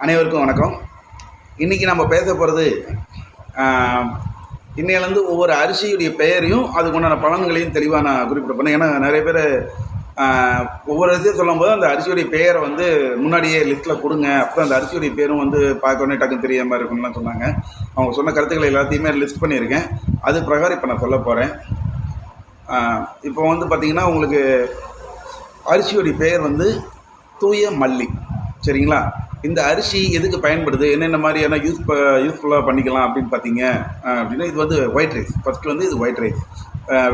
அனைவருக்கும் வணக்கம். இன்றைக்கி நம்ம பேச போகிறது இன்னையிலேருந்து ஒவ்வொரு அரிசியுடைய பெயரையும் அதுக்குண்டான பலன்களையும் தெளிவாக நான் குறிப்பிட போனேன். ஏன்னா நிறைய பேர் ஒவ்வொரு அரிசியும் சொல்லும்போது அந்த அரிசியுடைய பெயரை வந்து முன்னாடியே லிஸ்ட்டில் கொடுங்க, அப்போ அந்த அரிசியுடைய பேரும் வந்து பார்க்கணுன்னே டக்குன்னு தெரியாமல் இருக்கும்லாம் சொன்னாங்க. அவங்க சொன்ன கருத்துக்களை எல்லாத்தையுமே லிஸ்ட் பண்ணியிருக்கேன். அது பிரகாரம் இப்போ நான் சொல்ல போகிறேன். இப்போ வந்து பார்த்திங்கன்னா உங்களுக்கு அரிசியுடைய பெயர் வந்து தூய மல்லி. சரிங்களா? இந்த அரிசி எதுக்கு பயன்படுது, என்னென்ன மாதிரியான யூஸ்ஃபுல்லாக பண்ணிக்கலாம் அப்படின்னு பார்த்தீங்க அப்படின்னா, இது வந்து ஒயிட் ரைஸ். ஃபஸ்ட்டு வந்து இது ஒயிட் ரைஸ்,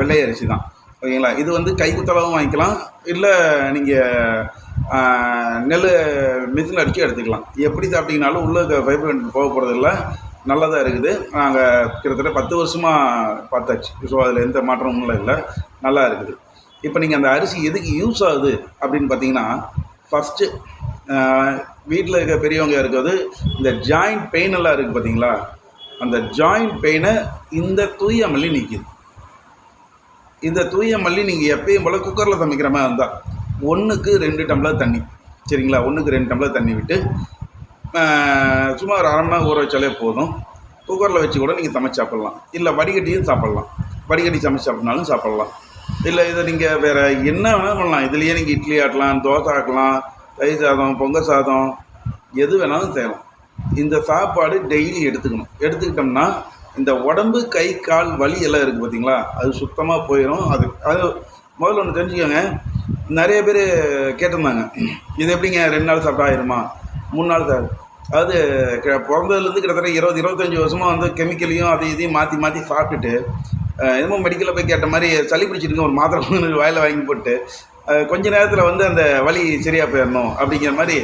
வெள்ளை அரிசி தான். ஓகேங்களா? இது வந்து கைக்குத்தளவும் வாங்கிக்கலாம், இல்லை நீங்கள் நெல் மிஷினில் அடித்து எடுத்துக்கலாம். எப்படி சாப்பிட்டீங்கனாலும் உள்ளே ஃபைபர் போக போகிறதில்ல, நல்லதாக இருக்குது. நாங்கள் கிட்டத்தட்ட 10 வருஷமாக பார்த்தாச்சு. ஸோ அதில் எந்த மாற்றமும் இல்லை, நல்லா இருக்குது. இப்போ நீங்கள் அந்த அரிசி எதுக்கு யூஸ் ஆகுது அப்படின்னு பார்த்தீங்கன்னா, ஃபஸ்ட்டு வீட்டில் இருக்க பெரியவங்க இருக்கிறது இந்த ஜாயிண்ட் பெயின் எல்லாம் இருக்குது பார்த்தீங்களா, அந்த ஜாயிண்ட் பெயினை இந்த தூய மல்லி நிற்கிது. இந்த தூய மல்லி நீங்கள் எப்பயும் போல் குக்கரில் சமைக்கிற மாதிரி இருந்தால் 1க்கு 2 டம்ளர் தண்ணி. சரிங்களா? 1க்கு 2 டம்ளர் தண்ணி விட்டு சும்மா ஒரு அரை மணி நேரம் ஊற வச்சாலே போதும். குக்கரில் வச்சு கூட நீங்கள் சமைச்சு சாப்பிட்லாம், இல்லை வடிகட்டியும் சாப்பிட்லாம். வடிகட்டி சமைச்சு சாப்பிட்னாலும் சாப்பிட்லாம். இல்லை இதை நீங்கள் வேறு என்ன வேணாலும் பண்ணலாம். இதுலேயே நீங்கள் இட்லி ஆட்டலாம், தோசை ஆக்கலாம், தயிர் சாதம், பொங்கல் சாதம், எது வேணாலும் செய்யலாம். இந்த சாப்பாடு டெய்லி எடுத்துக்கிட்டோம்னா இந்த உடம்பு கை கால் வலி எல்லாம் இருக்குது பார்த்தீங்களா, அது சுத்தமாக போயிடும். அது முதல்ல ஒன்று தெரிஞ்சுக்கோங்க. நிறைய பேர் கேட்டிருந்தாங்க, இது எப்படிங்க 2 நாள் சாப்பிட்டா ஆயிருமா, 3 நாள் அதாவது பிறந்ததுலேருந்து கிட்டத்தட்ட 20-25 வருஷமாக வந்து கெமிக்கலையும் அதை இதையும் மாற்றி சாப்பிட்டுட்டு என்னமோ மெடிக்கலில் போய் கேட்ட மாதிரி சளி பிடிச்சிருங்க ஒரு மாத்திரை வாயில் வாங்கி போட்டு கொஞ்ச நேரத்தில் வந்து அந்த வலி சரியாக போயிடணும் அப்படிங்கிற மாதிரி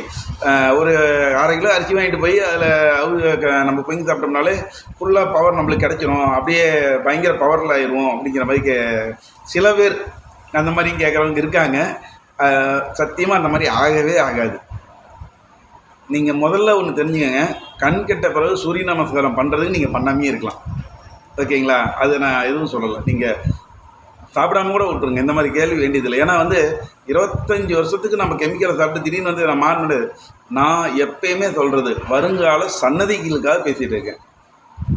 ஒரு 1/2 கிலோ அரிசி வாங்கிட்டு போய் அதில் நம்ம பொங்கி சாப்பிட்டோம்னாலே ஃபுல்லாக பவர் நம்மளுக்கு கிடைச்சிரும், அப்படியே பயங்கர பவரில் ஆயிடுவோம் அப்படிங்கிற மாதிரி சில பேர் அந்த மாதிரியும் கேட்குறவங்க இருக்காங்க. சத்தியமாக அந்த மாதிரி ஆகவே ஆகாது. நீங்கள் முதல்ல ஒன்று தெரிஞ்சுக்கங்க, கண் கெட்ட பிறகு சூரிய நமஸ்காரம் பண்ணுறதுக்கு நீங்கள் பண்ணாமே இருக்கலாம். ஓகேங்களா? அது நான் எதுவும் சொல்லலை. நீங்கள் சாப்பிடாம கூட விட்டுருங்க, இந்த மாதிரி கேள்வி வேண்டியதில்லை. ஏன்னா வந்து 25 வருஷத்துக்கு நம்ம கெமிக்கலை சாப்பிட்டு திடீர்னு வந்து நான் மாறினது. நான் எப்பயுமே சொல்கிறது வருங்கால சன்னதிகளுக்காக பேசிகிட்டு இருக்கேன்.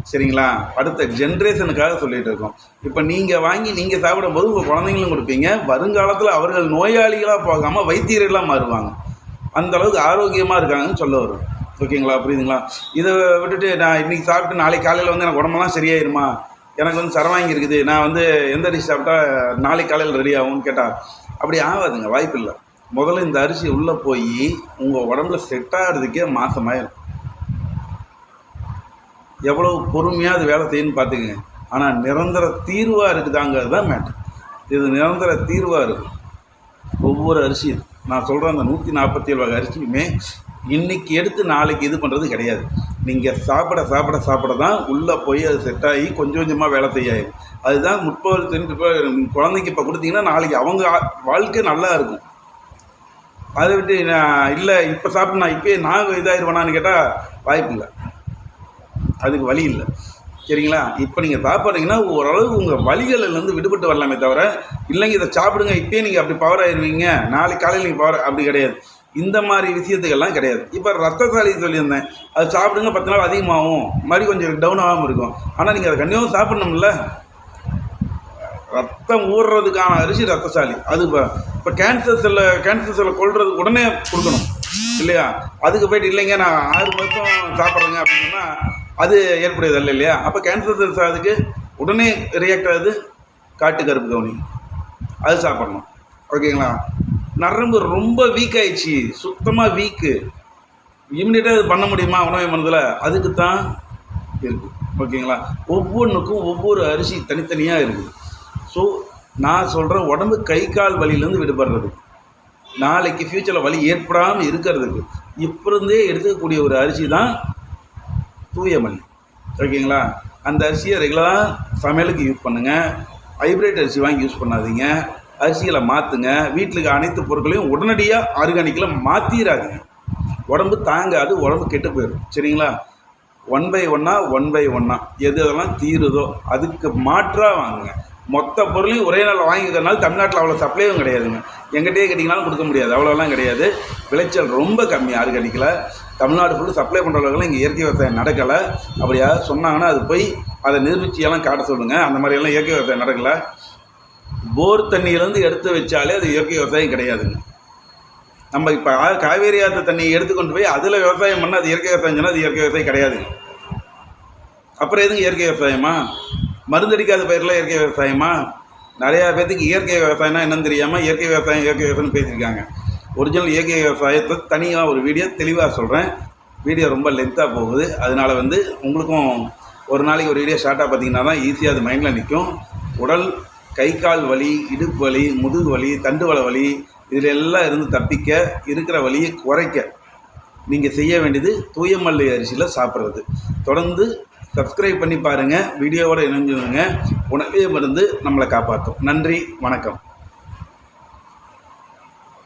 சரிங்களா? அடுத்த ஜென்ரேஷனுக்காக சொல்லிகிட்டு இருக்கோம். இப்போ நீங்கள் வாங்கி நீங்கள் சாப்பிடும்போது உங்கள் குழந்தைங்களும் கொடுப்பீங்க. வருங்காலத்தில் அவர்கள் நோயாளிகளாக போகாமல் வைத்தியர்களாக மாறுவாங்க. அந்தளவுக்கு ஆரோக்கியமாக இருக்காங்கன்னு சொல்ல வரும். ஓகேங்களா? புரியுதுங்களா? இதை விட்டுட்டு நான் இன்றைக்கி சாப்பிட்டு நாளைக்கு காலையில் வந்து எனக்கு உடம்பெல்லாம் சரியாயிருமா, எனக்கு வந்து சரவாங்கி இருக்குது, நான் வந்து எந்த அரிசி சாப்பிட்டா நாளைக்கு காலையில் ரெடி ஆகும்னு கேட்டால் அப்படி ஆகாதுங்க, வாய்ப்பு இல்லை. முதல்ல இந்த அரிசி உள்ளே போய் உங்கள் உடம்புல செட் ஆகிறதுக்கே மாதமாயிடும். எவ்வளோ பொறுமையாக அது வேலை செய்யணும்னு பார்த்துக்குங்க. ஆனால் நிரந்தர தீர்வாக இருக்குதாங்கிறது தான் மேட்டர். இது நிரந்தர தீர்வாக இருக்கும். ஒவ்வொரு அரிசியும் நான் சொல்கிறேன், அந்த 147 வகை அரிசியுமே இன்றைக்கி எடுத்து நாளைக்கு இது பண்ணுறது கிடையாது. நீங்கள் சாப்பிட தான் உள்ளே போய் அது செட் ஆகி கொஞ்சம் கொஞ்சமாக வேலை செய்யாது. அதுதான் குழந்தைக்கு இப்போ கொடுத்தீங்கன்னா நாளைக்கு அவங்க வாழ்க்கை நல்லா இருக்கும். அதை விட்டு நான் இல்லை இப்போ சாப்பிட்டு நான் இப்போயே நான் இதாகிடுவேனான்னு கேட்டால் வாய்ப்பு இல்லை, அதுக்கு வழி இல்லை. சரிங்களா? இப்போ நீங்கள் சாப்பிட்றீங்கன்னா ஓரளவு உங்கள் வலிகளிலேருந்து விடுபட்டு வரலாமே தவிர, இல்லைங்க இதை சாப்பிடுங்க இப்போயே நீங்கள் அப்படி பவர் ஆயிடுவீங்க, நாளைக்கு காலையில் நீங்கள் பவர், அப்படி கிடையாது. இந்த மாதிரி விஷயத்துக்கெல்லாம் கிடையாது. இப்போ ரத்தசாலி சொல்லியிருந்தேன், அது சாப்பிடுங்க 10 நாள் அதிகமாகும், மாதிரி கொஞ்சம் டவுன் ஆகாமல் இருக்கும். ஆனால் நீங்கள் அதை கண்டிப்பாக சாப்பிட்ணும்ல. ரத்தம் ஊறுறதுக்கான அரிசி ரத்தசாலி. அது இப்போ கேன்சர் செல்லை கொள்றதுக்கு உடனே கொடுக்கணும் இல்லையா? அதுக்கு போய்ட்டு இல்லைங்க நான் 6 மாதம் சாப்பிட்றேங்க அப்படின்னா அது ஏற்புடையது இல்லையா? அப்போ கேன்சர் செல்ஸ் அதுக்கு உடனே ரியாக்ட் ஆகுது காட்டு கருப்பு கவுனி, அது சாப்பிட்ணும். ஓகேங்களா? நரம்பு ரொம்ப வீக் ஆயிடுச்சு, சுத்தமாக வீக்கு, இம்மிடியட்டாக அது பண்ண முடியுமா உணவு மனதில்? அதுக்கு தான் இருக்குது. ஓகேங்களா? ஒவ்வொன்றுக்கும் ஒவ்வொரு அரிசி தனித்தனியாக இருக்குது. ஸோ நான் சொல்கிறேன், உடம்பு கை கால் வலியிலேருந்து விடுபடுறதுக்கு, நாளைக்கு ஃப்யூச்சரில் வலி ஏற்படாமல் இருக்கிறதுக்கு இப்போ இருந்தே எடுத்துக்கக்கூடிய ஒரு அரிசி தான் தூய மல்லி. ஓகேங்களா? அந்த அரிசியை ரெகுலராக சமையலுக்கு யூஸ் பண்ணுங்கள். ஹைப்ரிட் அரிசி வாங்கி யூஸ் பண்ணாதீங்க. அரிசிகளை மாற்றுங்க. வீட்டுக்கு அனைத்து பொருட்களையும் உடனடியாக ஆர்கானிக்கில் மாற்றிடாதீங்க. உடம்பு தாங்காது, உடம்பு கெட்டு போயிடும். சரிங்களா? 1 by 1 எது எதெல்லாம் தீருதோ அதுக்கு மாற்றாக வாங்குங்க. மொத்த பொருளையும் ஒரே நாள் வாங்கிக்கிறதுனால தமிழ்நாட்டில் அவ்வளோ சப்ளையும் கிடையாதுங்க. எங்கிட்டே கேட்டிங்கனாலும் கொடுக்க முடியாது, அவ்வளோலாம் கிடையாது. விளைச்சல் ரொம்ப கம்மி, ஆர்கானிக்கில். தமிழ்நாடு ஃபுல்லு சப்ளை பண்ணுற அளவுக்குலாம் இங்கே இயற்கை விவசாயம் நடக்கலை. அப்படி யாராவது சொன்னாங்கன்னா அது போய் அதை நிரூபிச்சியெல்லாம் காட்ட சொல்லுங்கள். அந்த மாதிரியெல்லாம் இயற்கை விவசாயம் நடக்கலை. போர் தண்ணியிலேருந்து எடுத்து வச்சாலே அது இயற்கை விவசாயம் கிடையாதுங்க. நம்ம இப்போ காவேரி ஆற்று தண்ணியை எடுத்து கொண்டு போய் அதில் விவசாயம் பண்ணால் அது இயற்கை விவசாயம் சொன்னால் அது இயற்கை விவசாயம் கிடையாதுங்க. அப்புறம் எதுங்க இயற்கை விவசாயமா? மருந்தடிக்காத பயிரெலாம் இயற்கை விவசாயமா? நிறையா பேர்த்துக்கு இயற்கை விவசாயம்னா என்னன்னு தெரியாமல் இயற்கை விவசாயம்னு பேசியிருக்காங்க. ஒரிஜினல் இயற்கை விவசாயத்தை தனியாக ஒரு வீடியோ தெளிவாக சொல்கிறேன். வீடியோ ரொம்ப லென்த்தாக போகுது. அதனால் உங்களுக்கும் ஒரு நாளைக்கு ஒரு வீடியோ ஷார்ட்டாக பார்த்தீங்கன்னா தான் ஈஸியாக அது மைண்டில் நிற்கும். உடல் கை கால் வலி, இடுப்பு வலி, முதுகு வலி, தண்டுவள வலி, இதில் எல்லாம் இருந்து தப்பிக்க, இருக்கிற வலியை குறைக்க நீங்கள் செய்ய வேண்டியது தூயமல்லி அரிசியில் சாப்பிட்றது. தொடர்ந்து சப்ஸ்கிரைப் பண்ணி பாருங்கள், வீடியோவோடு இணைஞ்சுங்க. உணவே மருந்து நம்மளை காப்பாற்றும். நன்றி, வணக்கம்.